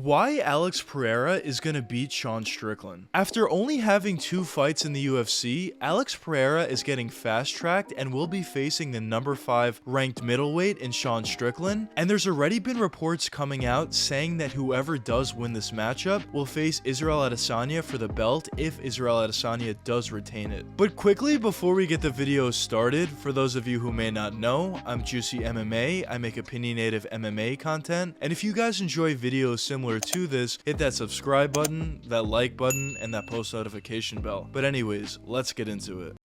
Why Alex Pereira is gonna beat Sean Strickland. After only having 2 fights in the UFC, Alex Pereira is getting fast-tracked and will be facing the number 5 ranked middleweight in Sean Strickland, and there's already been reports coming out saying that whoever does win this matchup will face Israel Adesanya for the belt if Israel Adesanya does retain it. But quickly before we get the video started, for those of you who may not know, I'm Juicy MMA, I make opinionative MMA content, and if you guys enjoy videos similar to this, hit that subscribe button, that like button, and that post notification bell. But anyways, let's get into it.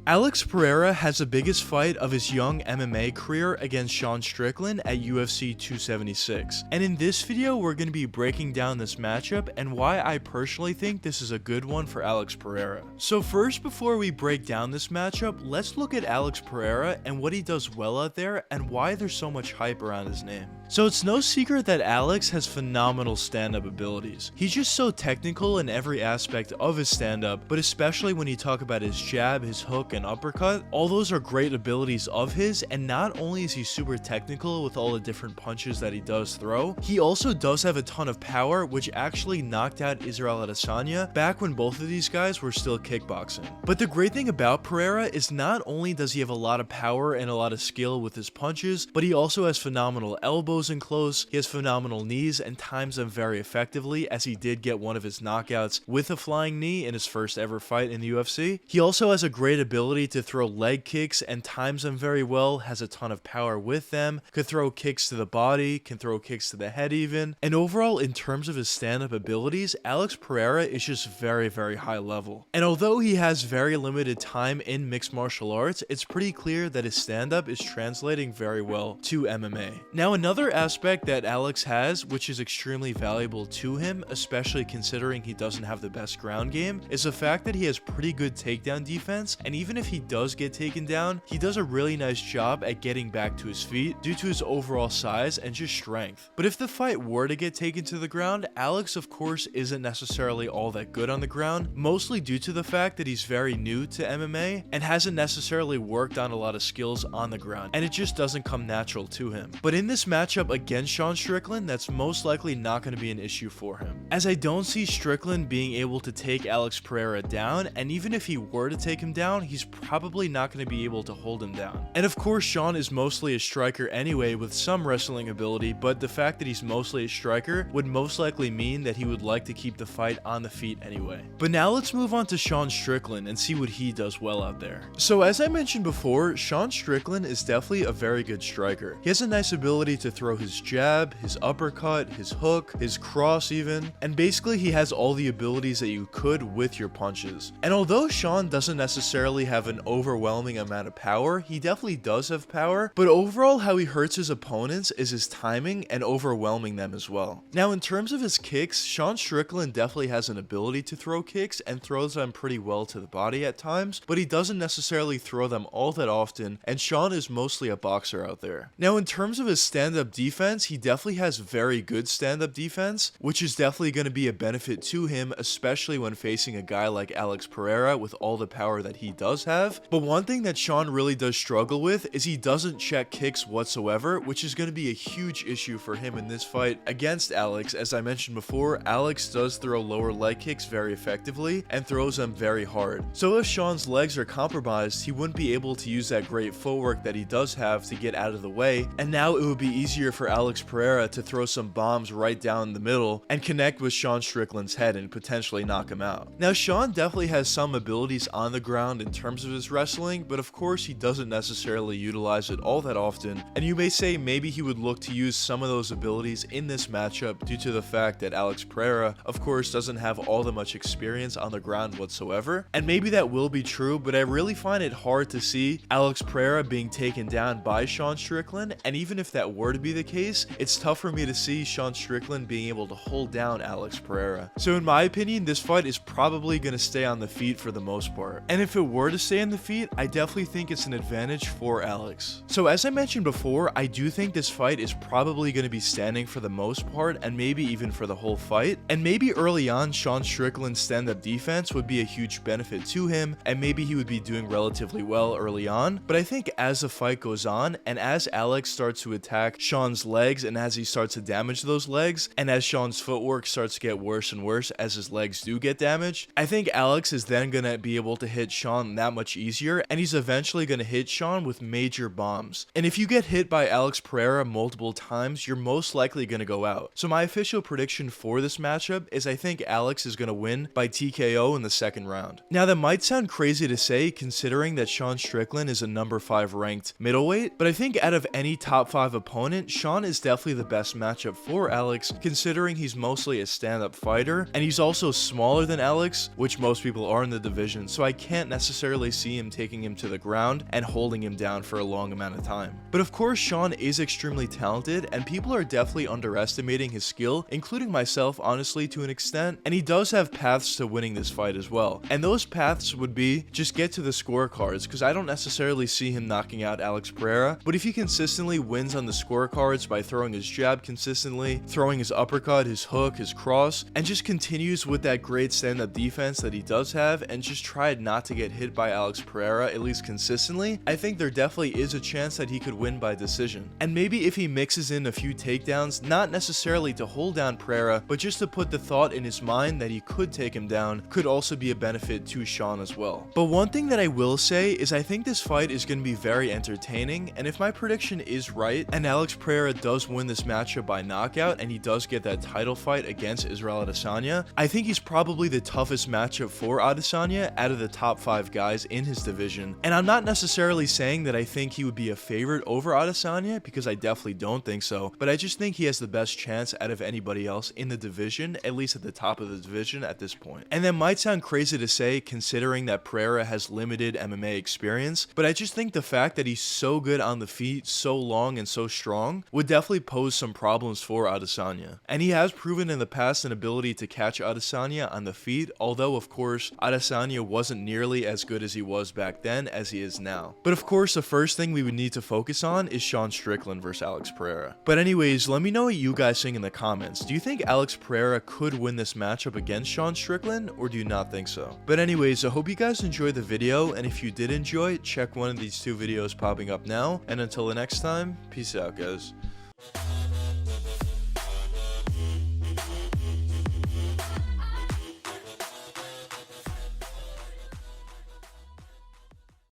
Alex Pereira has the biggest fight of his young MMA career against Sean Strickland at UFC 276. And in this video, we're going to be breaking down this matchup and why I personally think this is a good one for Alex Pereira. So first, before we break down this matchup, let's look at Alex Pereira and what he does well out there and why there's so much hype around his name. So it's no secret that Alex has phenomenal stand-up abilities. He's just so technical in every aspect of his stand-up, but especially when you talk about his jab, his hook, and uppercut, all those are great abilities of his, and not only is he super technical with all the different punches that he does throw, he also does have a ton of power, which actually knocked out Israel Adesanya back when both of these guys were still kickboxing. But the great thing about Pereira is not only does he have a lot of power and a lot of skill with his punches, but he also has phenomenal elbows in close, he has phenomenal knees and times them very effectively, as he did get one of his knockouts with a flying knee in his first ever fight in the UFC. He also has a great ability to throw leg kicks and times them very well, has a ton of power with them, could throw kicks to the body, can throw kicks to the head even, and overall in terms of his stand-up abilities, Alex Pereira is just very high level. And although he has very limited time in mixed martial arts, it's pretty clear that his stand-up is translating very well to MMA. Now another aspect that Alex has, which is extremely valuable to him, especially considering he doesn't have the best ground game, is the fact that he has pretty good takedown defense, and even if he does get taken down, he does a really nice job at getting back to his feet due to his overall size and just strength. But if the fight were to get taken to the ground, Alex of course isn't necessarily all that good on the ground, mostly due to the fact that he's very new to MMA and hasn't necessarily worked on a lot of skills on the ground, and it just doesn't come natural to him. But in this matchup against Sean Strickland, that's most likely not going to be an issue for him, as I don't see Strickland being able to take Alex Pereira down, and even if he were to take him down, he's probably not going to be able to hold him down. And of course, Sean is mostly a striker anyway with some wrestling ability, but the fact that he's mostly a striker would most likely mean that he would like to keep the fight on the feet anyway. But now let's move on to Sean Strickland and see what he does well out there. So as I mentioned before, Sean Strickland is definitely a very good striker. He has a nice ability to throw his jab, his uppercut, his hook, his cross even, and basically he has all the abilities that you could with your punches. And although Sean doesn't necessarily have an overwhelming amount of power, he definitely does have power, but overall how he hurts his opponents is his timing and overwhelming them as well. Now in terms of his kicks, Sean Strickland definitely has an ability to throw kicks and throws them pretty well to the body at times, but he doesn't necessarily throw them all that often, and Sean is mostly a boxer out there. Now in terms of his stand-up defense, he definitely has very good stand-up defense, which is definitely going to be a benefit to him, especially when facing a guy like Alex Pereira with all the power that he does have. But one thing that Sean really does struggle with is he doesn't check kicks whatsoever, which is going to be a huge issue for him in this fight against Alex. As I mentioned before, Alex does throw lower leg kicks very effectively and throws them very hard. So if Sean's legs are compromised, he wouldn't be able to use that great footwork that he does have to get out of the way, and now it would be easier for Alex Pereira to throw some bombs right down the middle and connect with Sean Strickland's head and potentially knock him out. Now Sean definitely has some abilities on the ground in terms of his wrestling, but of course he doesn't necessarily utilize it all that often, and you may say maybe he would look to use some of those abilities in this matchup due to the fact that Alex Pereira of course doesn't have all that much experience on the ground whatsoever, and maybe that will be true, but I really find it hard to see Alex Pereira being taken down by Sean Strickland, and even if that were to be the case, it's tough for me to see Sean Strickland being able to hold down Alex Pereira. So in my opinion, this fight is probably going to stay on the feet for the most part, and if it were to to stay on the feet, I definitely think it's an advantage for Alex. So as I mentioned before, I do think this fight is probably going to be standing for the most part, and maybe even for the whole fight. And maybe early on, Sean Strickland's stand-up defense would be a huge benefit to him, and maybe he would be doing relatively well early on. But I think as the fight goes on, and as Alex starts to attack Sean's legs, and as he starts to damage those legs, and as Sean's footwork starts to get worse and worse as his legs do get damaged, I think Alex is then going to be able to hit Sean that much easier, and he's eventually going to hit Sean with major bombs. And if you get hit by Alex Pereira multiple times, you're most likely going to go out. So my official prediction for this matchup is I think Alex is going to win by TKO in the second round. Now that might sound crazy to say considering that Sean Strickland is a number 5 ranked middleweight, but I think out of any top 5 opponent, Sean is definitely the best matchup for Alex, considering he's mostly a stand-up fighter, and he's also smaller than Alex, which most people are in the division, so I can't necessarily see him taking him to the ground and holding him down for a long amount of time. But of course, Sean is extremely talented, and people are definitely underestimating his skill, including myself, honestly, to an extent, and he does have paths to winning this fight as well. And those paths would be just get to the scorecards, because I don't necessarily see him knocking out Alex Pereira, but if he consistently wins on the scorecards by throwing his jab consistently, throwing his uppercut, his hook, his cross, and just continues with that great stand-up defense that he does have, and just tried not to get hit by Alex Pereira, at least consistently, I think there definitely is a chance that he could win by decision. And maybe if he mixes in a few takedowns, not necessarily to hold down Pereira, but just to put the thought in his mind that he could take him down, could also be a benefit to Sean as well. But one thing that I will say is I think this fight is going to be very entertaining, and if my prediction is right, and Alex Pereira does win this matchup by knockout, and he does get that title fight against Israel Adesanya, I think he's probably the toughest matchup for Adesanya out of the top 5 guys in his division. And I'm not necessarily saying that I think he would be a favorite over Adesanya, because I definitely don't think so, but I just think he has the best chance out of anybody else in the division, at least at the top of the division at this point. And that might sound crazy to say considering that Pereira has limited MMA experience, but I just think the fact that he's so good on the feet, so long and so strong, would definitely pose some problems for Adesanya. And he has proven in the past an ability to catch Adesanya on the feet, although of course Adesanya wasn't nearly as good as he was back then as he is now. But of course the first thing we would need to focus on is Sean Strickland versus Alex Pereira. But anyways, let me know what you guys think in the comments. Do you think Alex Pereira could win this matchup against Sean Strickland, or do you not think so? But anyways, I hope you guys enjoyed the video, and if you did enjoy it, check one of these 2 videos popping up now, and until the next time, peace out guys.